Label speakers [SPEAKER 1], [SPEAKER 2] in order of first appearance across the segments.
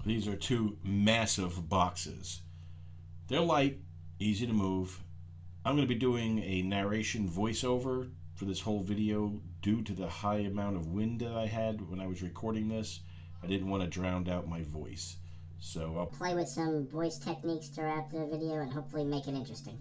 [SPEAKER 1] These are two massive boxes. They're light, easy to move. I'm going to be doing a narration voiceover for this whole video due to the high amount of wind that I had when I was recording this. I didn't want to drown out my voice. So I'll
[SPEAKER 2] play with some voice techniques throughout the video and hopefully make it interesting.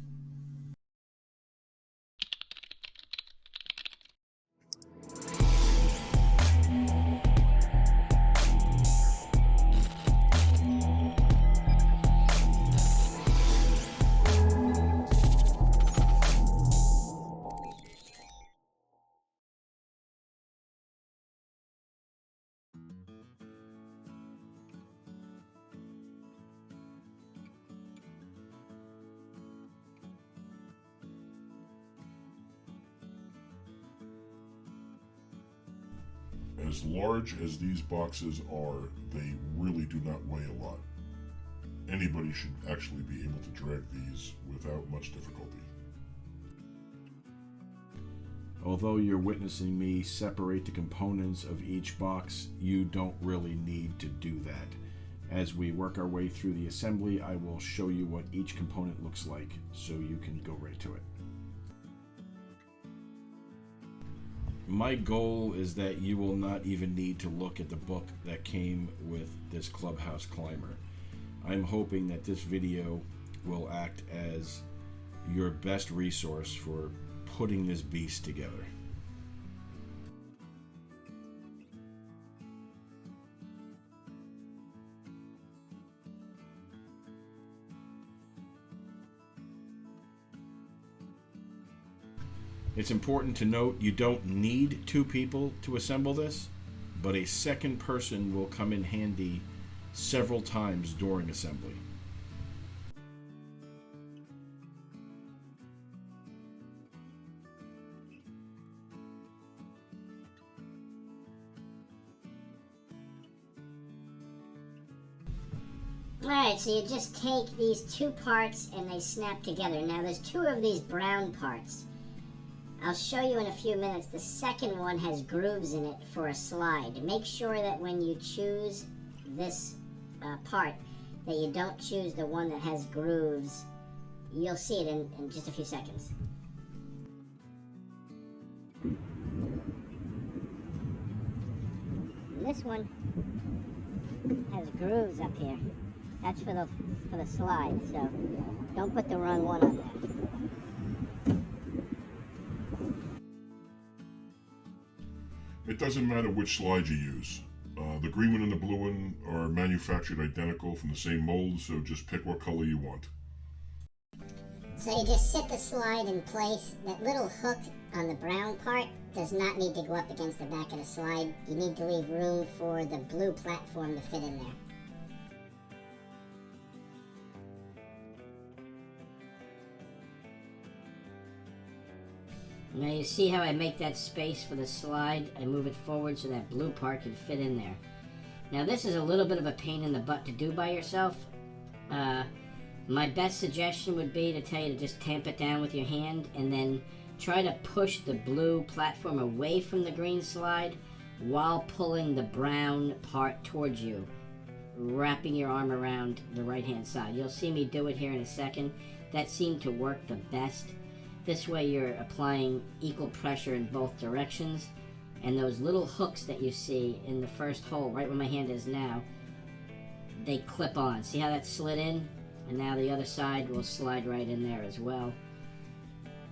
[SPEAKER 3] As large as these boxes are, they really do not weigh a lot. Anybody should actually be able to drag these without much difficulty.
[SPEAKER 1] Although you're witnessing me separate the components of each box, you don't really need to do that. As we work our way through the assembly, I will show you what each component looks like, so you can go right to it. My goal is that you will not even need to look at the book that came with this Clubhouse Climber. I'm hoping that this video will act as your best resource for putting this beast together. It's important to note you don't need two people to assemble this, but a second person will come in handy several times during assembly.
[SPEAKER 2] Alright, so you just take these two parts and they snap together. Now there's two of these brown parts. I'll show you in a few minutes. The second one has grooves in it for a slide. Make sure that when you choose this part, that you don't choose the one that has grooves. You'll see it in just a few seconds. And this one has grooves up here. That's for the slide, so don't put the wrong one on there.
[SPEAKER 3] It doesn't matter which slide you use. The green one and the blue one are manufactured identical from the same mold, so just pick what color you want.
[SPEAKER 2] So you just sit the slide in place. That little hook on the brown part does not need to go up against the back of the slide. You need to leave room for the blue platform to fit in there. Now you see how I make that space for the slide? I move it forward so that blue part can fit in there. Now this is a little bit of a pain in the butt to do by yourself. My best suggestion would be to tell you to just tamp it down with your hand and then try to push the blue platform away from the green slide while pulling the brown part towards you, wrapping your arm around the right hand side. You'll see me do it here in a second. That seemed to work the best. This way you're applying equal pressure in both directions, and those little hooks that you see in the first hole, right where my hand is now, they clip on. See how that slid in? And now the other side will slide right in there as well.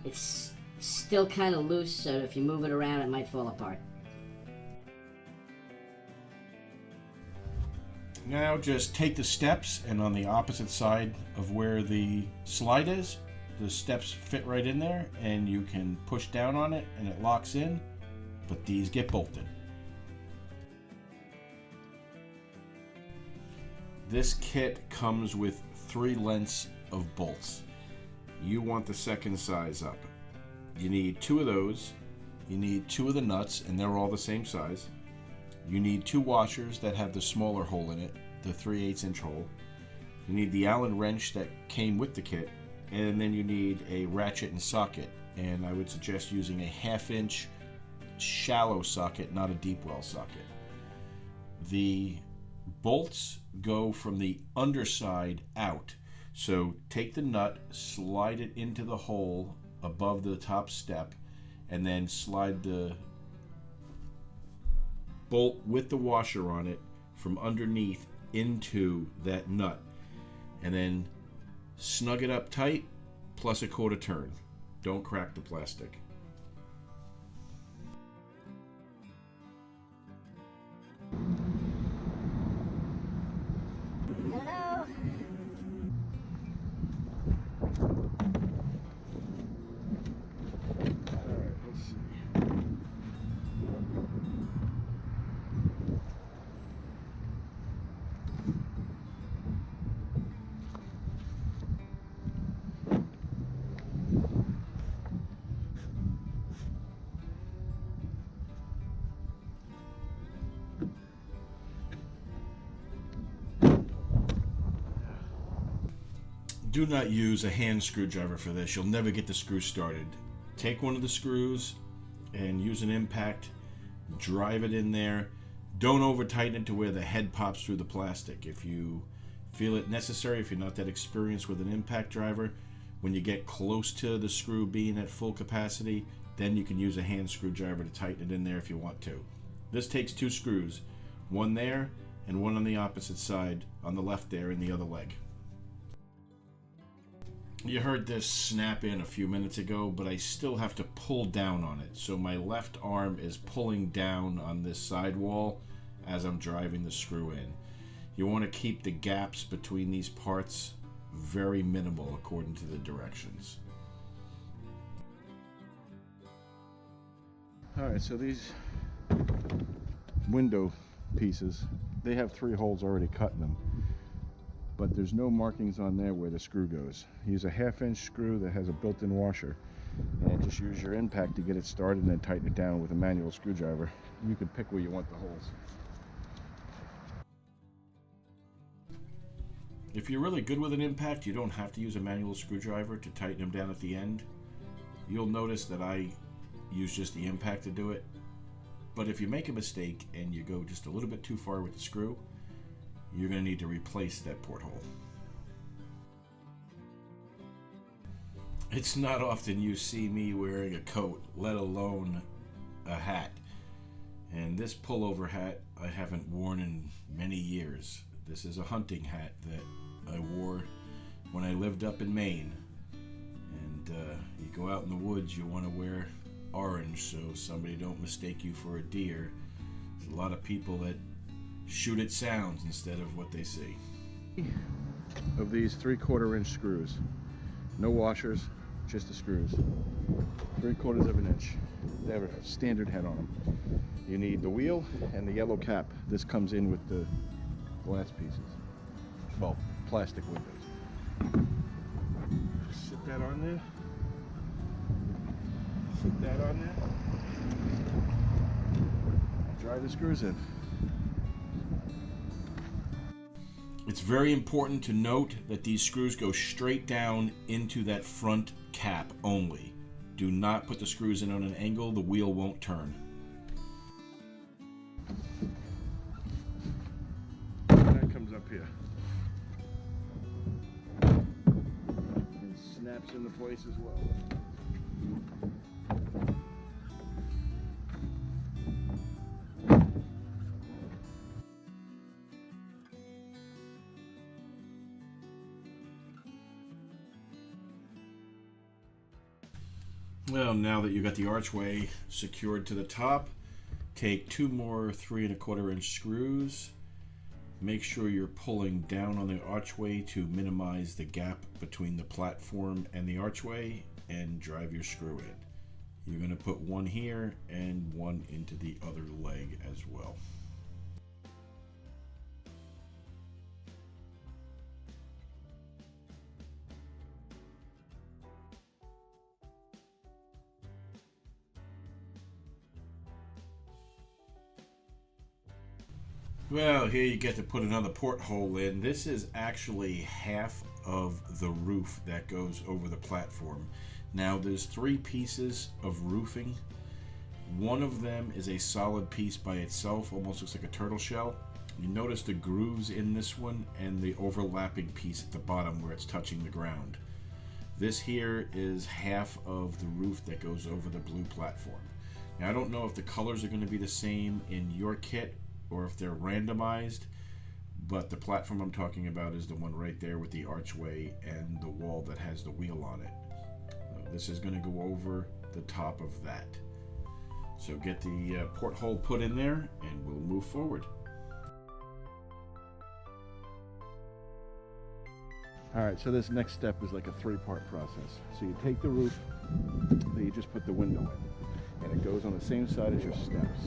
[SPEAKER 2] It's still kind of loose, so if you move it around it might fall apart.
[SPEAKER 1] Now just take the steps, and on the opposite side of where the slide is, the steps fit right in there, and you can push down on it and it locks in, but these get bolted. This kit comes with 3 lengths of bolts. You want the second size up. You need 2 of those. You need 2 of the nuts, and they're all the same size. You need 2 washers that have the smaller hole in it, the 3/8 inch hole. You need the Allen wrench that came with the kit, and then you need a ratchet and socket, and I would suggest using a 1/2 inch shallow socket, not a deep well socket. The bolts go from the underside out. So take the nut, slide it into the hole above the top step, and then slide the bolt with the washer on it from underneath into that nut, and then snug it up tight, plus a quarter turn. Don't crack the plastic.
[SPEAKER 2] Hello.
[SPEAKER 1] Alright, let's see. Do not use a hand screwdriver for this. You'll never get the screw started. Take one of the screws and use an impact. Drive it in there. Don't over tighten it to where the head pops through the plastic. If you feel it necessary, if you're not that experienced with an impact driver, when you get close to the screw being at full capacity, then you can use a hand screwdriver to tighten it in there if you want to. This takes 2 screws, one there and one on the opposite side, on the left there in the other leg. You heard this snap in a few minutes ago, but I still have to pull down on it. So my left arm is pulling down on this sidewall as I'm driving the screw in. You want to keep the gaps between these parts very minimal according to the directions. Alright, so these window pieces, they have 3 holes already cut in them, but there's no markings on there where the screw goes. Use a 1/2-inch screw that has a built-in washer, and just use your impact to get it started and then tighten it down with a manual screwdriver. You can pick where you want the holes. If you're really good with an impact, you don't have to use a manual screwdriver to tighten them down at the end. You'll notice that I use just the impact to do it. But if you make a mistake and you go just a little bit too far with the screw, you're going to need to replace that porthole. It's not often you see me wearing a coat, let alone a hat. And this pullover hat I haven't worn in many years. This is a hunting hat that I wore when I lived up in Maine. And you go out in the woods, you want to wear orange so somebody don't mistake you for a deer. There's a lot of people that shoot at sounds instead of what they see. Of these 3/4-inch screws, no washers, just the screws. 3/4 of an inch. They have a standard head on them. You need the wheel and the yellow cap. This comes in with the glass pieces. Well, plastic windows. Sit that on there. Sit that on there. Drive the screws in. It's very important to note that these screws go straight down into that front cap only. Do not put the screws in on an angle, the wheel won't turn. That comes up here. And snaps into place as well. Well, now that you got the archway secured to the top, take 2 more 3 1/4-inch screws. Make sure you're pulling down on the archway to minimize the gap between the platform and the archway, and drive your screw in. You're going to put one here and one into the other leg as well. Well, here you get to put another porthole in. This is actually half of the roof that goes over the platform. Now there's 3 pieces of roofing. One of them is a solid piece by itself, almost looks like a turtle shell. You notice the grooves in this one and the overlapping piece at the bottom where it's touching the ground. This here is half of the roof that goes over the blue platform. Now I don't know if the colors are going to be the same in your kit or if they're randomized, but the platform I'm talking about is the one right there with the archway and the wall that has the wheel on it. This is going to go over the top of that. So get the porthole put in there and we'll move forward.
[SPEAKER 4] Alright, so this next step is like a three-part process. So you take the roof, then you just put the window in, and it goes on the same side as your steps.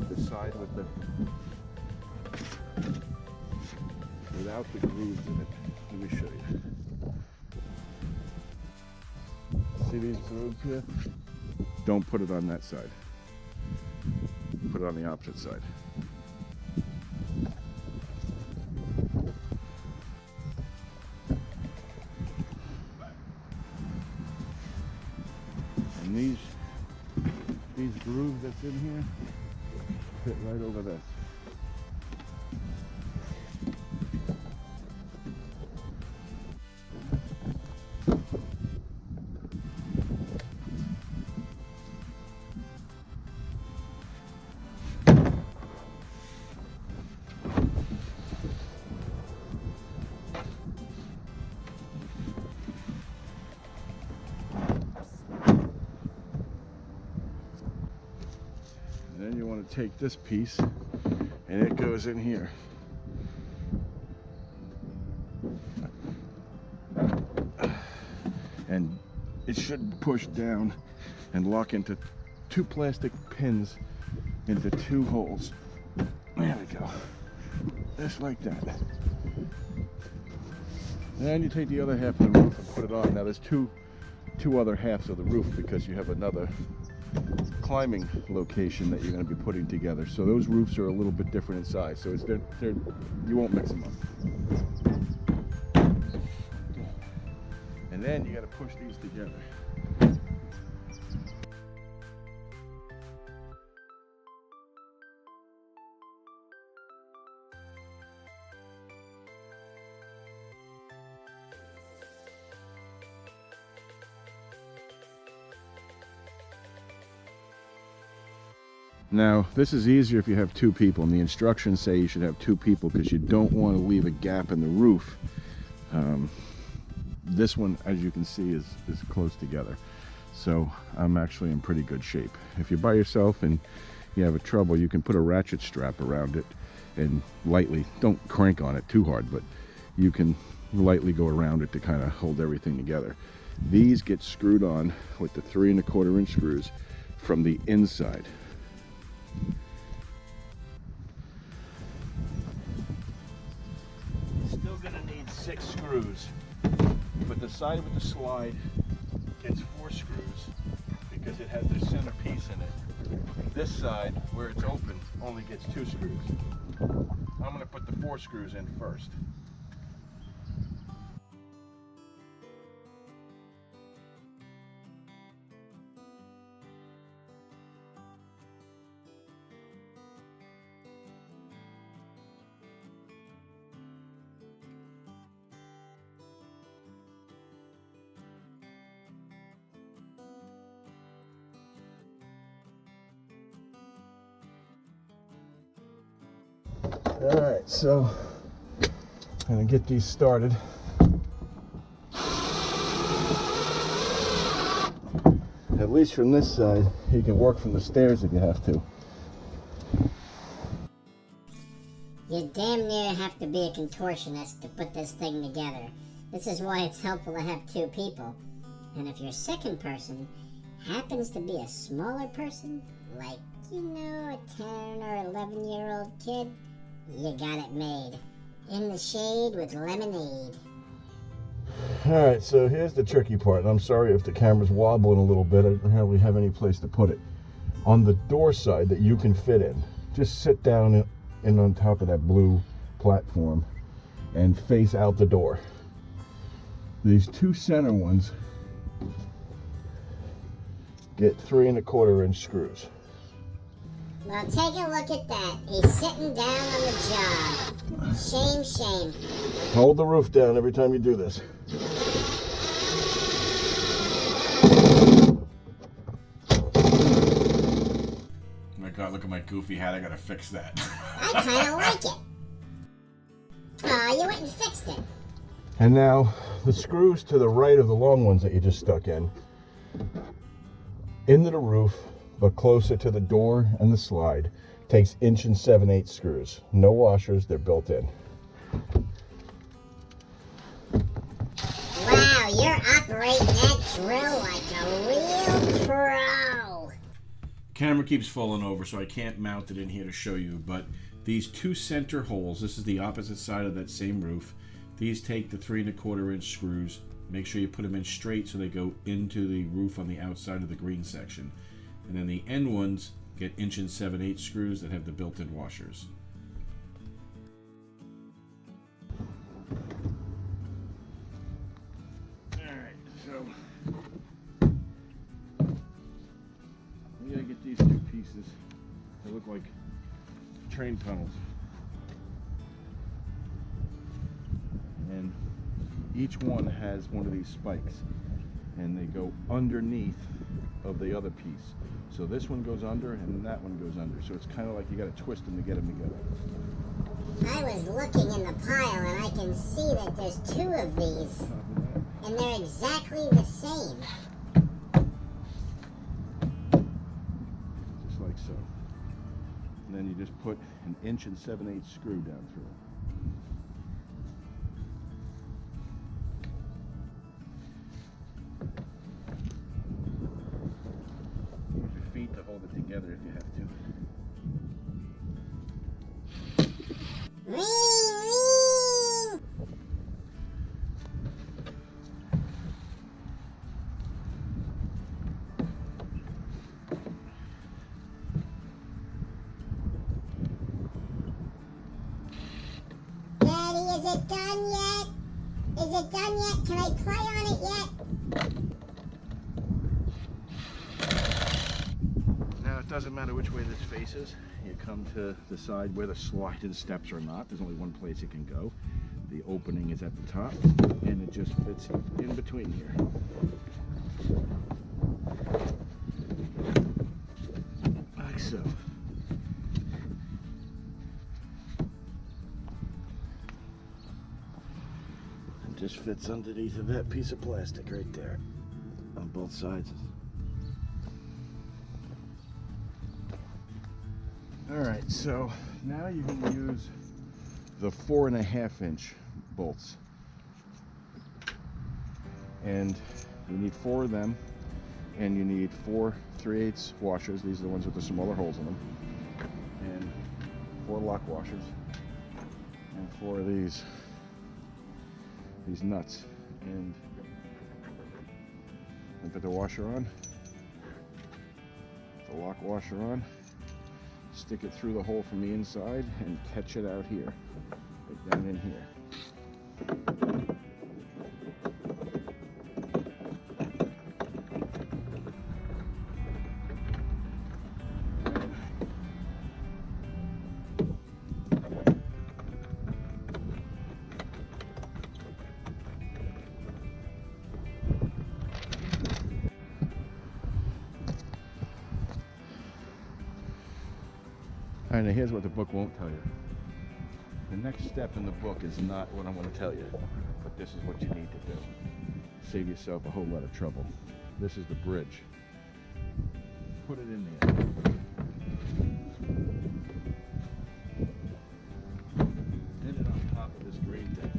[SPEAKER 4] The side with the, without the grooves in it. Let me show you. See these grooves here? Don't put it on that side. Put it on the opposite side. And these grooves that's in here fit right over this. Then you want to take this piece and it goes in here. And it should push down and lock into two plastic pins into two holes. There we go. Just like that. Then you take the other half of the roof and put it on. Now there's two other halves of the roof because you have another climbing location that you're going to be putting together. So those roofs are a little bit different in size. So you won't mix them up. And then you got to push these together. Now, this is easier if you have two people, and the instructions say you should have two people because you don't want to leave a gap in the roof. This one, as you can see, is close together. So I'm actually in pretty good shape. If you're by yourself and you have trouble, you can put a ratchet strap around it and lightly, don't crank on it too hard, but you can lightly go around it to kind of hold everything together. These get screwed on with the 3 1/4 inch screws from the inside. Still gonna need 6 screws, but the side with the slide gets 4 screws because it has the center piece in it. This side, where it's open, only gets 2 screws. I'm gonna put the 4 screws in first. Alright, so I'm going to get these started. At least from this side, you can work from the stairs if you have to.
[SPEAKER 2] You damn near have to be a contortionist to put this thing together. This is why it's helpful to have 2 people. And if your second person happens to be a smaller person, like, you know, a 10 or 11-year-old kid, you got it made. In the shade with lemonade.
[SPEAKER 4] Alright, so here's the tricky part, and I'm sorry if the camera's wobbling a little bit. I don't really have any place to put it. On the door side that you can fit in, just sit down in on top of that blue platform and face out the door. These 2 center ones get 3 1/4 inch screws.
[SPEAKER 5] Well, take a look at that. He's sitting down on the job. Shame, shame.
[SPEAKER 4] Hold the roof down every time you do this.
[SPEAKER 1] Oh my God, look at my goofy hat. I gotta fix that.
[SPEAKER 5] I kind of like it. Aw, you went and fixed it.
[SPEAKER 4] And now the screws to the right of the long ones that you just stuck in, into the roof, but closer to the door and the slide, takes 1 7/8 screws. No washers, they're built in.
[SPEAKER 5] Wow, you're operating that drill like a real pro.
[SPEAKER 1] Camera keeps falling over, so I can't mount it in here to show you, but these 2 center holes, this is the opposite side of that same roof. These take the 3 1/4 inch screws. Make sure you put them in straight so they go into the roof on the outside of the green section. And then the end ones get 1 7/8 screws that have the built-in washers.
[SPEAKER 4] Alright, so we gotta get these 2 pieces. They look like train tunnels. And each one has one of these spikes, and they go underneath of the other piece. So this one goes under and that one goes under. So it's kind of like you got to twist them to get them together.
[SPEAKER 5] I was looking in the pile and I can see that there's 2 of these. And they're exactly the same.
[SPEAKER 4] Just like so. And then you just put an 1 7/8 screw down through it. Use your feet to hold it together if you have to.
[SPEAKER 5] Ring, ring. Daddy, is it done yet? Is it done yet? Can I play on it yet?
[SPEAKER 4] Now it doesn't matter which way this faces. You come to the side where the sliding steps are not. There's only one place it can go. The opening is at the top, and it just fits in between here. Like so. It just fits underneath of that piece of plastic right there on both sides. Alright, so now you can use the 4.5 inch bolts. And you need 4 of them, and you need 4 3/8 washers. These are the ones with the smaller holes in them. And 4 lock washers. And 4 of these nuts. And put the washer on, the lock washer on. Stick it through the hole from the inside and catch it out here, right down in here. All right, now here's what the book won't tell you. The next step in the book is not what I'm going to tell you, but this is what you need to do. Save yourself a whole lot of trouble. This is the bridge. Put it in there. Hit it on top of this green thing,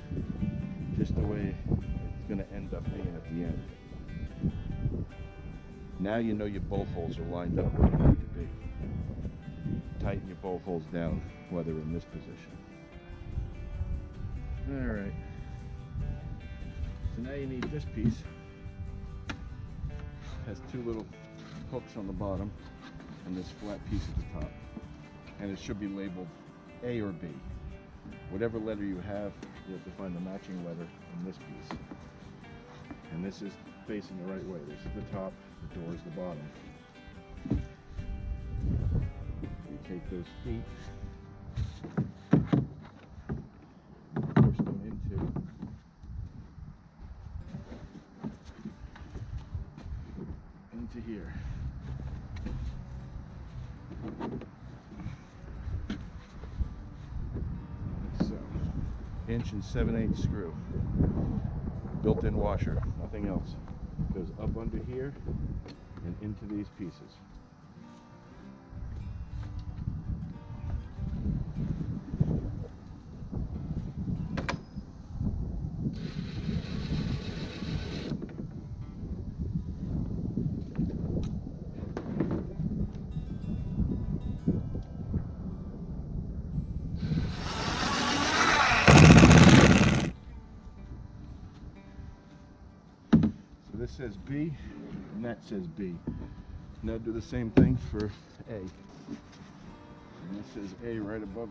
[SPEAKER 4] just the way it's going to end up being at the end. Now you know your bolt holes are lined up where they need to be. Tighten your bolt holes down while they're in this position. Alright. So now you need this piece. It has 2 little hooks on the bottom and this flat piece at the top. And it should be labeled A or B. Whatever letter you have to find the matching letter in this piece. And this is facing the right way. This is the top, the door is the bottom. You take those feet, push them into here. So, 1 7/8 screw, built-in washer, nothing else. Goes up under here and into these pieces. This says B, and that says B. Now do the same thing for A. And this says A right above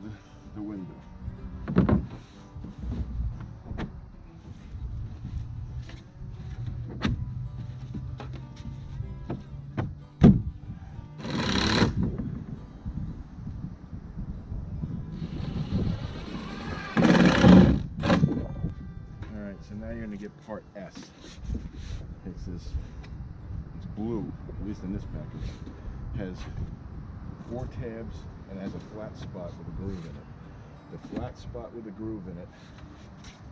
[SPEAKER 4] the window. Alright, so now you're going to get part S. It's blue, at least in this package. Has 4 tabs and has a flat spot with a groove in it. The flat spot with a groove in it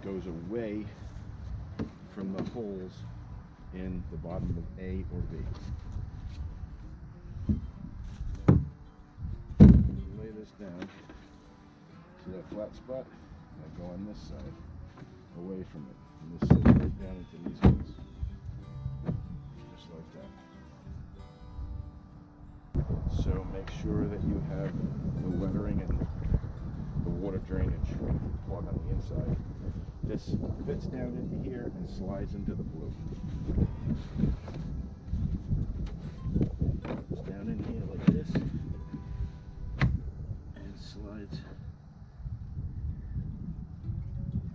[SPEAKER 4] goes away from the holes in the bottom of A or B. You lay this down. See that flat spot? I go on this side, away from it. And this sits right down into these holes. Like that. So make sure that you have the lettering and the water drainage plug on the inside. This fits down into here and slides into the blue. It's down in here like this and slides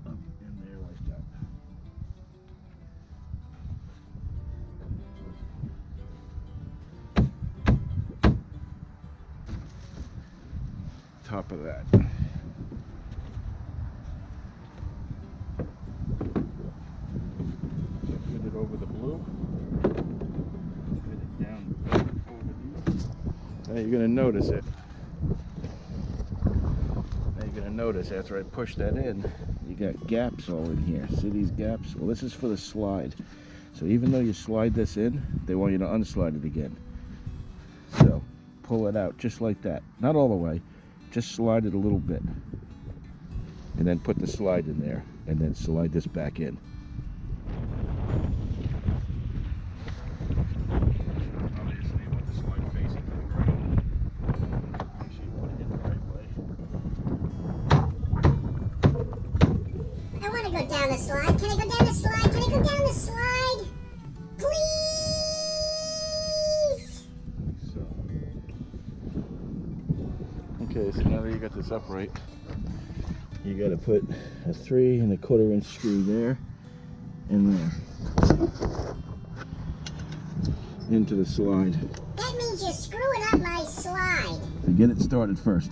[SPEAKER 4] up in there like that. Top of that. So fit it over the blue. Fit it down over these. Now you're going to notice it. Now you're going to notice after I push that in, you got gaps all in here. See these gaps? Well, this is for the slide. So even though you slide this in, they want you to unslide it again. So pull it out just like that. Not all the way. Just slide it a little bit. And then put the slide in there. And then slide this back in. Obviously you want the slide facing the ground. Make sure you put it in the right way.
[SPEAKER 5] I want to go down the slide. Can I go down the slide? Can I go down the slide? Please!
[SPEAKER 4] So. Okay, so now that you got this upright, you got to put a 3 1/4 inch screw there and there into the slide.
[SPEAKER 5] That means you're screwing up my slide.
[SPEAKER 4] So get it started first.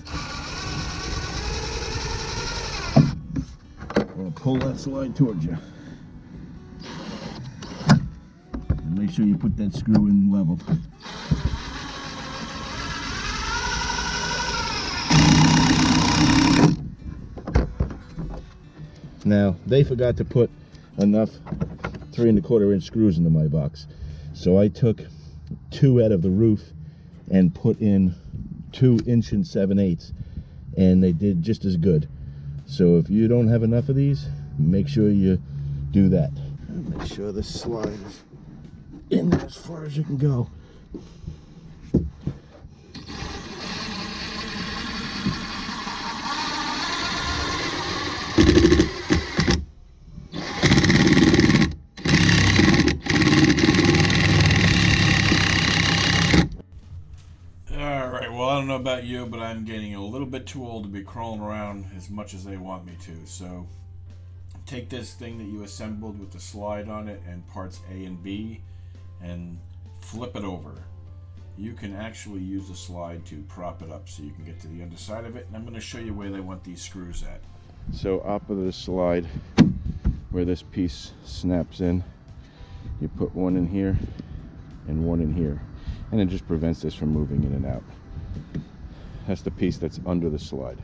[SPEAKER 4] Well, pull that slide towards you. And make sure you put that screw in level. Now, they forgot to put enough 3 1/4 inch screws into my box. So I took 2 out of the roof and put in 2 7/8, and they did just as good. So if you don't have enough of these, make sure you do that. Make sure the slide is in there as far as you can go.
[SPEAKER 1] Well, I don't know about you, but I'm getting a little bit too old to be crawling around as much as they want me to. So take this thing that you assembled with the slide on it and parts A and B and flip it over. you can actually use the slide to prop it up so you can get to the underside of it, and I'm going to show you where they want these screws at.
[SPEAKER 4] So up of the slide, where this piece snaps in, you put one in here and one in here, and it just prevents this from moving in and out. That's the piece that's under the slide.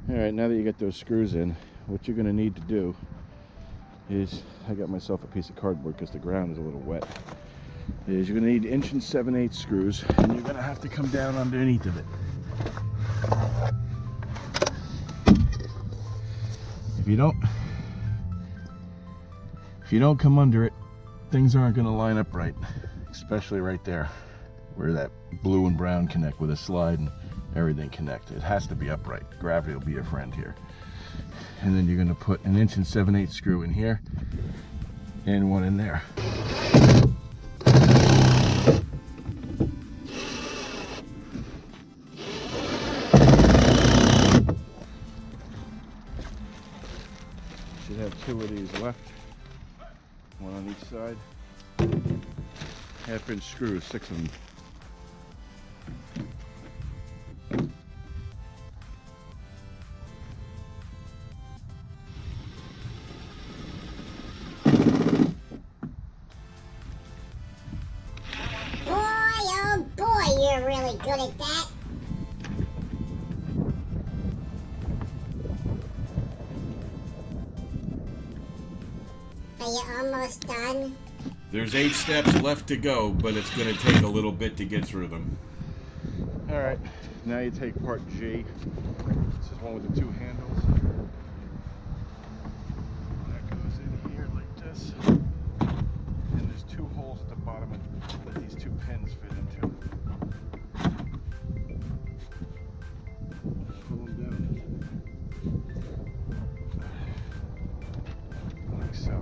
[SPEAKER 4] Alright, now that you get those screws in, what you're going to need to do is, I got myself a piece of cardboard because the ground is a little wet, is you're going to need 1 7/8 screws, and you're going to have to come down underneath of it. If you don't come under it, things aren't going to line up right, especially right there where that blue and brown connect with a slide and everything connect. It has to be upright. Gravity will be your friend here. And then you're going to put an 1 7/8 screw in here and one in there. Should have 2 of these left, one on each side. 1/2-inch screws, 6 of them.
[SPEAKER 5] You're really good at that. Are you almost done?
[SPEAKER 1] There's 8 steps left to go, but it's going to take a little bit to get through them.
[SPEAKER 4] Alright, now you take part G. This is one with the 2 handles. That goes in here like this. And there's 2 holes at the bottom that these 2 pins fit into. Pull them down. Like so.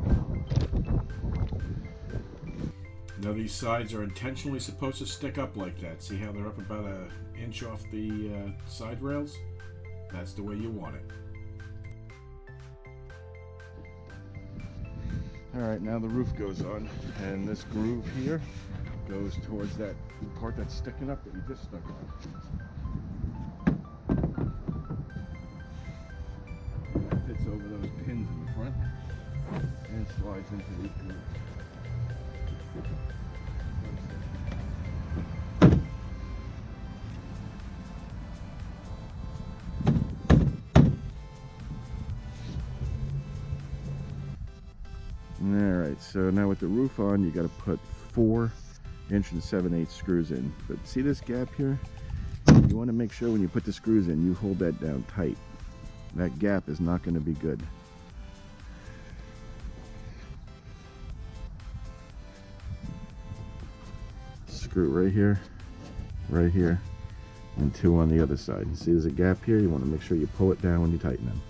[SPEAKER 1] Now these sides are intentionally supposed to stick up like that. See how they're up about an inch off the side rails? That's the way you want it.
[SPEAKER 4] Alright, now the roof goes on, and this groove here goes towards that part that's sticking up that you just stuck on. That fits over those pins in the front and slides into these grooves. Alright, so now with the roof on, you got to put 4 1 7/8 screws in. But see this gap here? You want to make sure when you put the screws in, you hold that down tight. That gap is not going to be good. Screw right here, and 2 on the other side. See there's a gap here? You want to make sure you pull it down when you tighten them.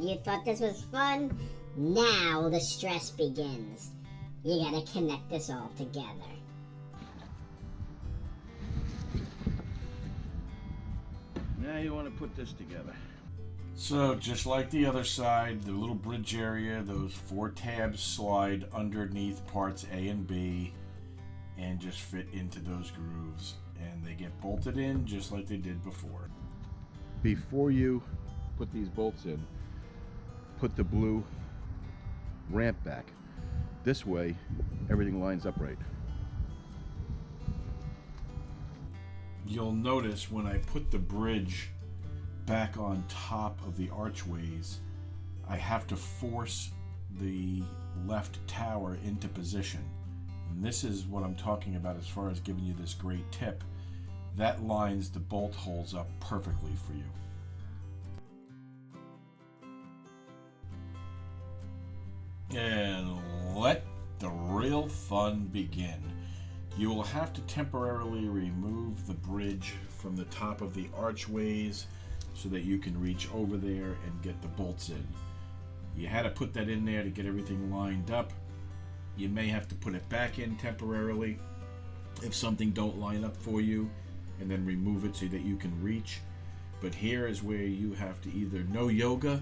[SPEAKER 5] You thought this was fun? Now the stress begins. You gotta connect this all together.
[SPEAKER 4] Now you want to put this together.
[SPEAKER 1] So just like the other side, the little bridge area, those 4 tabs slide underneath parts A and B and just fit into those grooves, and they get bolted in just like they did before.
[SPEAKER 4] Before you put these bolts in, put the blue ramp back. This way, everything lines up right.
[SPEAKER 1] You'll notice when I put the bridge back on top of the archways, I have to force the left tower into position. And this is what I'm talking about as far as giving you this great tip. That lines the bolt holes up perfectly for you. And let the real fun begin. You will have to temporarily remove the bridge from the top of the archways so that you can reach over there and get the bolts in. You had to put that in there to get everything lined up. You may have to put it back in temporarily. if something don't line up for you, and then remove it so that you can reach. But here is where you have to either know yoga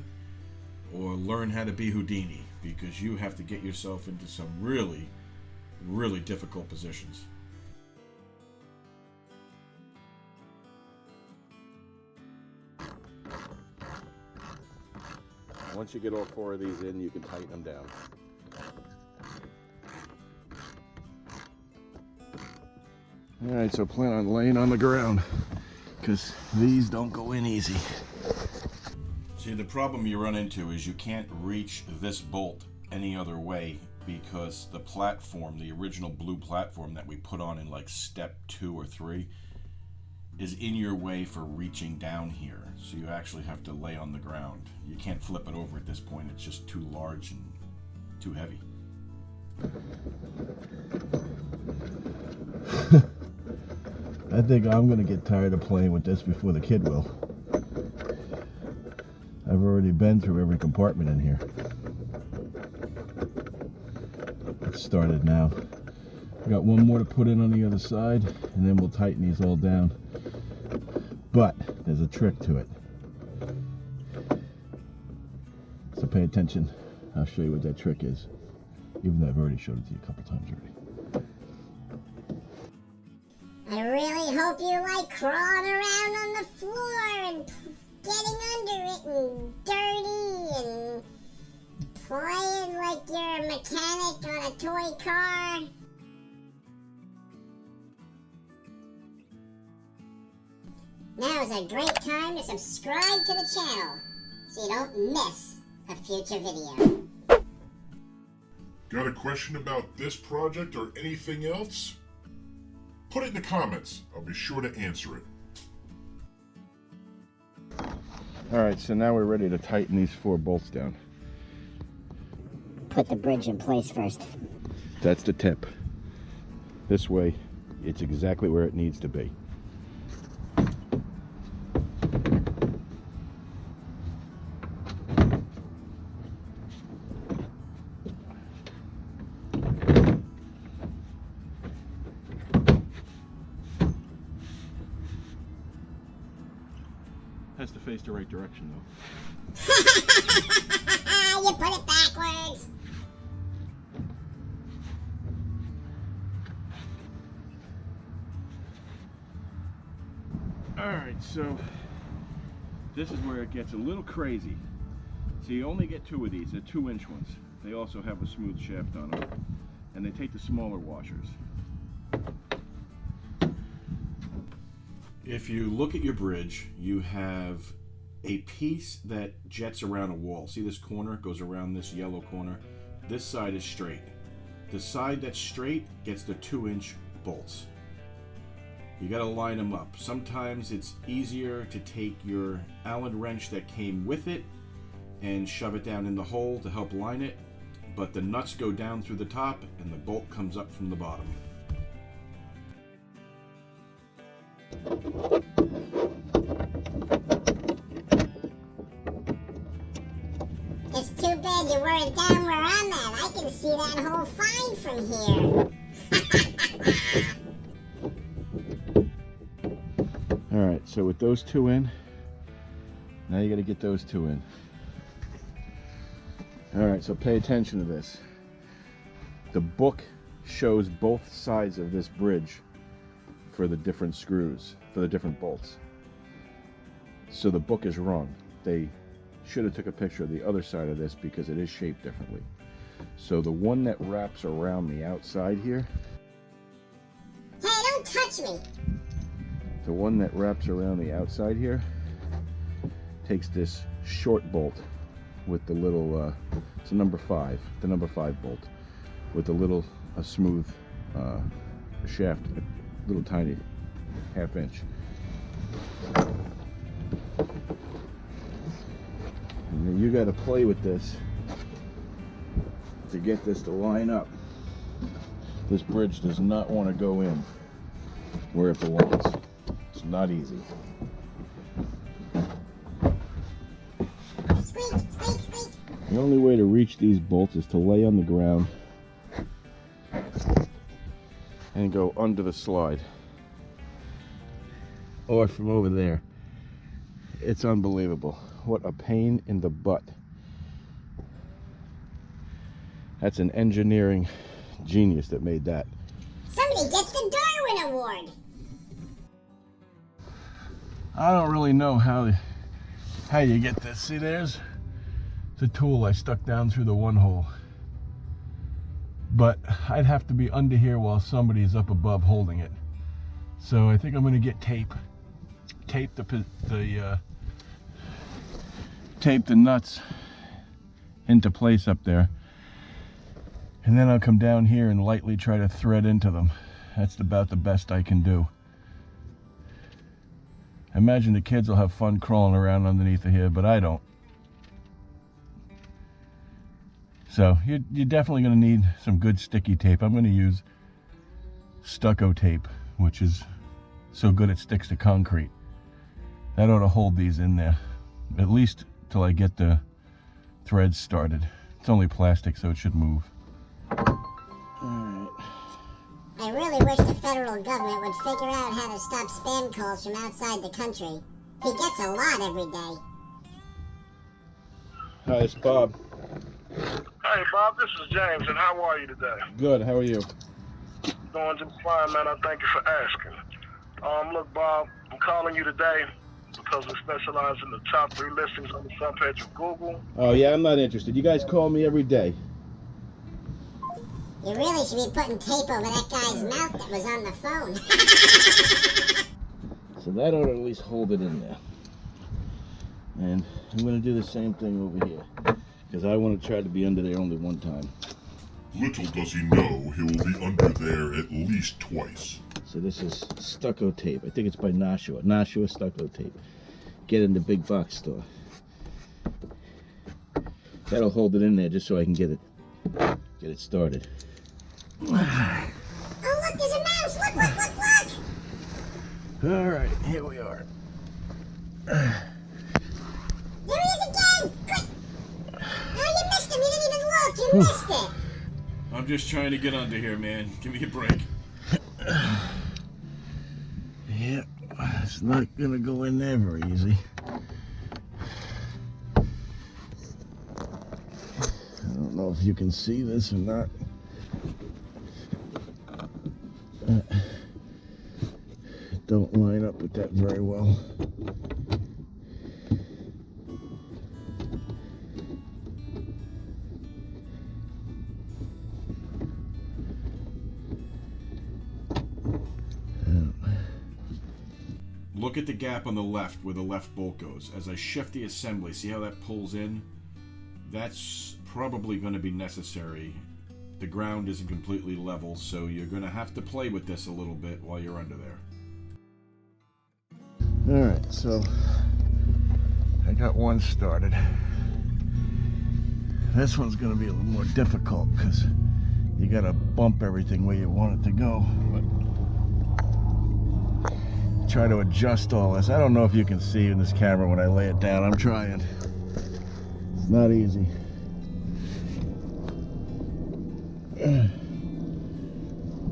[SPEAKER 1] or learn how to be Houdini, because you have to get yourself into some really, really difficult positions.
[SPEAKER 4] Once you get all 4 of these in, you can tighten them down. Alright, so plan on laying on the ground, because these don't go in easy.
[SPEAKER 1] See, the problem you run into is you can't reach this bolt any other way, because the platform, the original blue platform that we put on in like step 2 or 3, is in your way for reaching down here. So you actually have to lay on the ground. You can't flip it over at this point. It's just too large and too heavy.
[SPEAKER 4] I think I'm gonna get tired of playing with this before the kid will. I've already been through every compartment in here. It started now. I got one more to put in on the other side, and then we'll tighten these all down. But there's a trick to it. So pay attention. I'll show you what that trick is. Even though I've already showed it to you a couple times already.
[SPEAKER 5] I really hope you like crawling around on the floor and getting under it and dirty and playing like you're a mechanic on a toy car. Now is a great time to subscribe to the channel so you don't miss a future video.
[SPEAKER 3] Got a question about this project or anything else? Put it in the comments. I'll be sure to answer it.
[SPEAKER 4] Alright, so now we're ready to tighten these 4 bolts down.
[SPEAKER 5] Put the bridge in place first.
[SPEAKER 4] That's the tip. This way, it's exactly where it needs to be. Has to face the right direction though.
[SPEAKER 5] You put it backwards.
[SPEAKER 4] Alright, so this is where it gets a little crazy. So you only get 2 of these, they're 2-inch ones. They also have a smooth shaft on them. And they take the smaller washers.
[SPEAKER 1] If you look at your bridge, you have a piece that jets around a wall. See this corner? It goes around this yellow corner. This side is straight. The side that's straight gets the 2-inch bolts. You got to line them up. Sometimes it's easier to take your Allen wrench that came with it and shove it down in the hole to help line it, but the nuts go down through the top and the bolt comes up from the bottom.
[SPEAKER 5] It's too bad you weren't down where I'm at. I can see that hole fine from here.
[SPEAKER 4] Alright, so with those 2 in, now you got to get those 2 in. Alright, so pay attention to this. The book shows both sides of this bridge for the different screws, for the different bolts. So the book is wrong. They should have took a picture of the other side of this because it is shaped differently. So the one that wraps around the outside here,
[SPEAKER 5] Hey, don't touch me.
[SPEAKER 4] the one that wraps around the outside here takes this short bolt with the little, it's a number 5, the number 5 bolt with a little, a smooth shaft, a little tiny 1/2 inch. And then you got to play with this to get this to line up. This bridge does not want to go in where it belongs. It's not easy.
[SPEAKER 5] Squeak, squeak, squeak.
[SPEAKER 4] The only way to reach these bolts is to lay on the ground and go under the slide. Or from over there. It's unbelievable. What a pain in the butt. That's an engineering genius that made that.
[SPEAKER 5] Somebody gets the Darwin Award.
[SPEAKER 4] I don't really know how you get this. See, there's the tool I stuck down through the one hole. But I'd have to be under here while somebody's up above holding it. So I think I'm going to get tape the nuts into place up there, and then I'll come down here and lightly try to thread into them. That's about the best I can do. I imagine the kids will have fun crawling around underneath of here, but I don't. So you're definitely going to need some good sticky tape. I'm going to use stucco tape, which is so good it sticks to concrete. That ought to hold these in there, at least till I get the threads started. It's only plastic, so it should move. Alright.
[SPEAKER 5] I really wish the federal government would figure out how to stop spam calls from outside the country. He gets a lot every day.
[SPEAKER 4] Hi, it's Bob.
[SPEAKER 6] Hey, Bob, this is James, and how are you today?
[SPEAKER 4] Good, how are you?
[SPEAKER 6] Doing just fine, man. I thank you for asking. Look, Bob, I'm calling you today because we specialize in the top 3 listings on the front page of Google.
[SPEAKER 4] Oh, yeah, I'm not interested. You guys call me every day.
[SPEAKER 5] You really should be putting tape over that guy's mouth that was on the phone.
[SPEAKER 4] So that ought to at least hold it in there. And I'm going to do the same thing over here, because I want to try to be under there only one time.
[SPEAKER 3] Little does he know he will be under there at least twice.
[SPEAKER 4] So this is stucco tape. I think it's by Nashua. Nashua stucco tape. Get in the big box store. That'll hold it in there just so I can get it started.
[SPEAKER 5] Oh, look, there's a mouse. Look.
[SPEAKER 4] All right, here we are.
[SPEAKER 5] There he is again. Quick. No, you missed him. You didn't even look. You missed it.
[SPEAKER 1] I'm just trying to get under here, man. Give me a break.
[SPEAKER 4] Yep, it's not gonna go in there very easy. I don't know if you can see this or not. It don't line up with that very well.
[SPEAKER 1] Look at the gap on the left where the left bolt goes. As I shift the assembly, see how that pulls in? That's probably going to be necessary. The ground isn't completely level, so you're going to have to play with this a little bit while you're under there.
[SPEAKER 4] Alright, so I got one started. This one's going to be a little more difficult because you got to bump everything where you want it to go. But try to adjust all this. I don't know if you can see in this camera when I lay it down. I'm trying. It's not easy.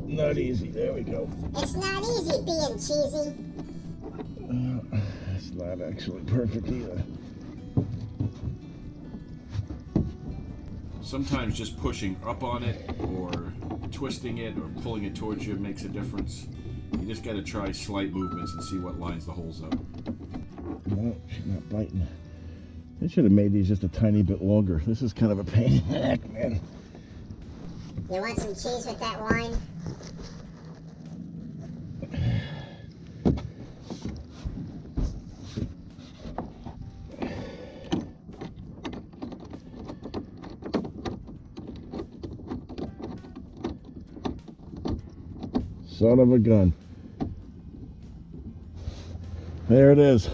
[SPEAKER 4] Not easy. There we go.
[SPEAKER 5] It's not easy being cheesy.
[SPEAKER 4] It's not actually perfect either.
[SPEAKER 1] Sometimes just pushing up on it or twisting it or pulling it towards you makes a difference. You just got to try slight movements and see what lines the holes up.
[SPEAKER 4] No, she's not biting. They should have made these just a tiny bit longer. This is kind of a pain in the neck, man.
[SPEAKER 5] You want some cheese with that wine?
[SPEAKER 4] Son of a gun. There it is.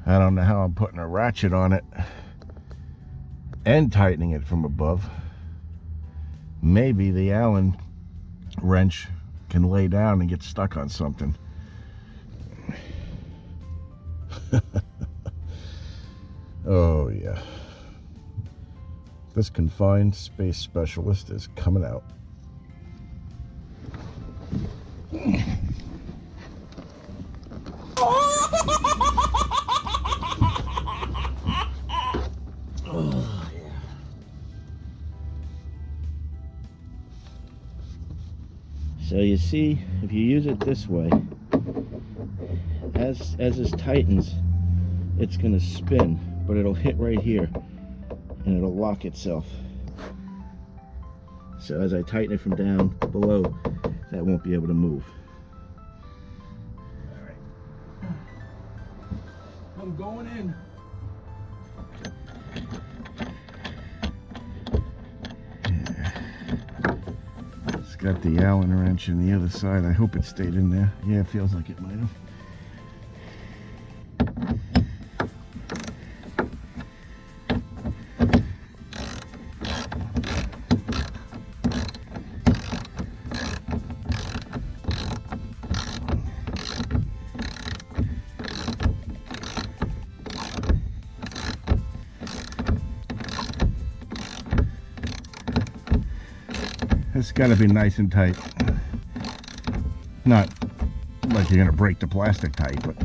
[SPEAKER 4] I don't know how I'm putting a ratchet on it and tightening it from above. Maybe the Allen wrench can lay down and get stuck on something. Oh yeah. This confined space specialist is coming out.
[SPEAKER 1] Oh, yeah.
[SPEAKER 7] So you see, if you use it this way, as this tightens, it's going to spin, but it'll hit right here and it'll lock itself. So as I tighten it from down below, that won't be able to move. All right, I'm going in.
[SPEAKER 4] It's got the Allen wrench in the other side. I hope it stayed in there. Yeah, it feels like it might have. It's got to be nice and tight. Not like you're going to break the plastic tight, but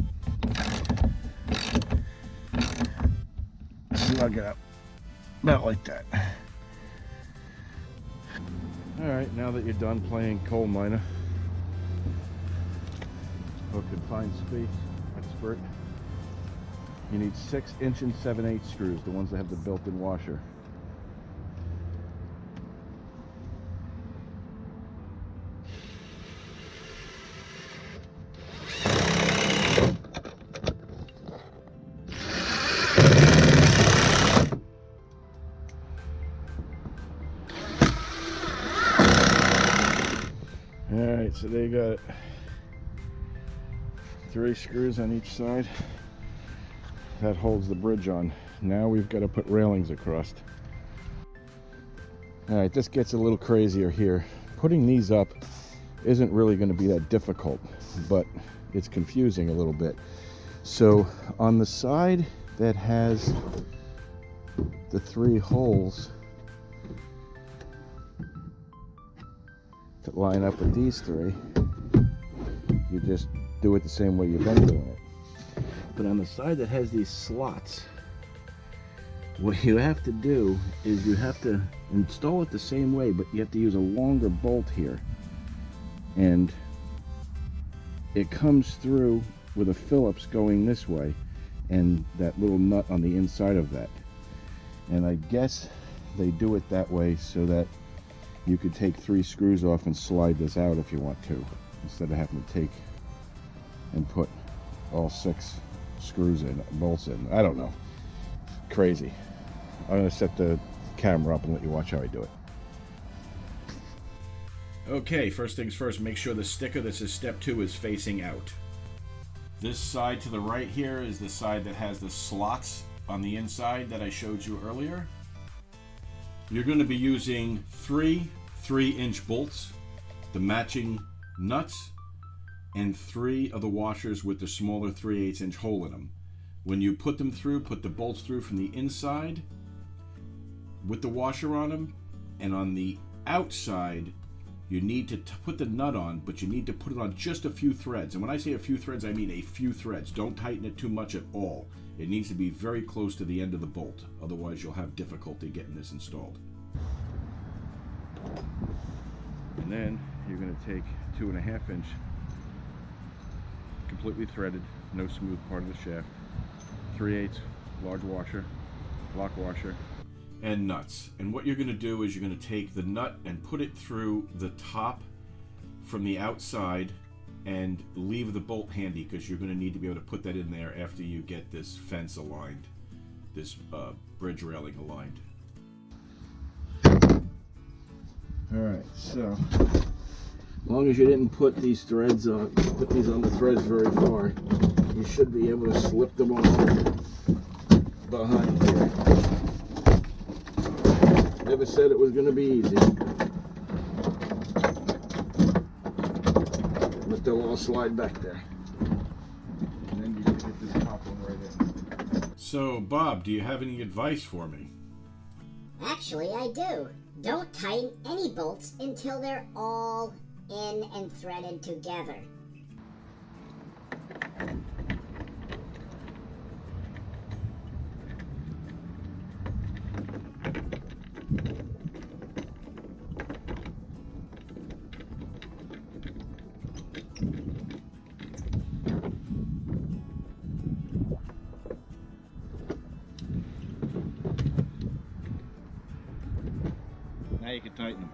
[SPEAKER 4] snug it up. About like that. Alright, now that you're done playing coal miner or confined space expert, you need 6 inch and 7/8 screws, the ones that have the built-in washer. Alright, so there you got it. 3 screws on each side. That holds the bridge on. Now we've got to put railings across. Alright, this gets a little crazier here. Putting these up isn't really going to be that difficult, but it's confusing a little bit. So on the side that has the 3 holes that line up with these 3, you just do it the same way you've been doing it. But on the side that has these slots, what you have to do is you have to install it the same way, but you have to use a longer bolt here. And it comes through with a Phillips going this way and that little nut on the inside of that. And I guess they do it that way so that you could take 3 screws off and slide this out if you want to, instead of having to take and put all 6 screws in, bolts in. I don't know. Crazy. I'm going to set the camera up and let you watch how I do it.
[SPEAKER 1] Okay, first things first, make sure the sticker that says step 2 is facing out. This side to the right here is the side that has the slots on the inside that I showed you earlier. You're going to be using 3 3-inch bolts, the matching nuts, and 3 of the washers with the smaller 3/8 inch hole in them. When you put them through, put the bolts through from the inside with the washer on them, and on the outside you need to put the nut on, but you need to put it on just a few threads. And when I say a few threads, I mean a few threads. Don't tighten it too much at all. It needs to be very close to the end of the bolt, otherwise you'll have difficulty getting this installed.
[SPEAKER 4] And then you're going to take 2.5 inch completely threaded, no smooth part of the shaft, 3/8 large washer, block washer,
[SPEAKER 1] and nuts. And what you're going to do is you're going to take the nut and put it through the top from the outside and leave the bolt handy, because you're going to need to be able to put that in there after you get this fence aligned, this bridge railing aligned.
[SPEAKER 7] Alright, so as long as you didn't put these threads on, put these on the threads very far, you should be able to slip them off behind here. Never said it was going to be easy, but they'll all slide back there.
[SPEAKER 4] and then you can get this top one right in.
[SPEAKER 1] So, Bob, do you have any advice for me?
[SPEAKER 5] Actually, I do. Don't tighten any bolts until they're all in and threaded together.
[SPEAKER 7] Now you can tighten them.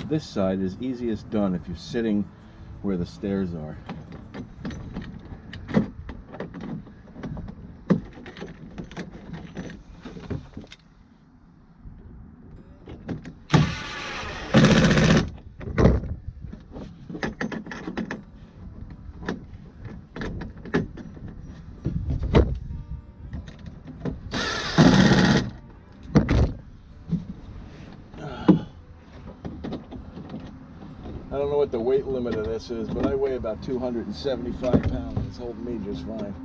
[SPEAKER 7] This side is easiest done if you're sitting where the stairs are. I don't know what the weight limit of this is, but I weigh about 275 pounds. It's holding me just fine.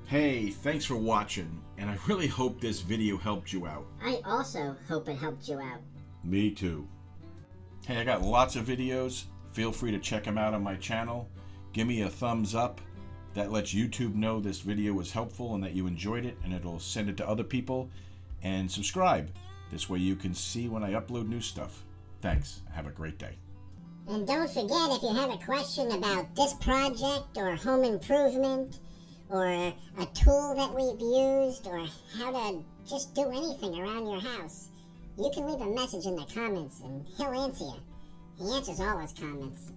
[SPEAKER 1] Hey, thanks for watching, and I really hope this video helped you out.
[SPEAKER 5] I also hope it helped you out.
[SPEAKER 1] Me too. Hey, I got lots of videos. Feel free to check them out on my channel. Give me a thumbs up. That lets YouTube know this video was helpful and that you enjoyed it, and it'll send it to other people. And subscribe. This way you can see when I upload new stuff. Thanks. Have a great day.
[SPEAKER 5] And don't forget, if you have a question about this project or home improvement, or a tool that we've used, or how to just do anything around your house, you can leave a message in the comments and he'll answer you. He answers all his comments.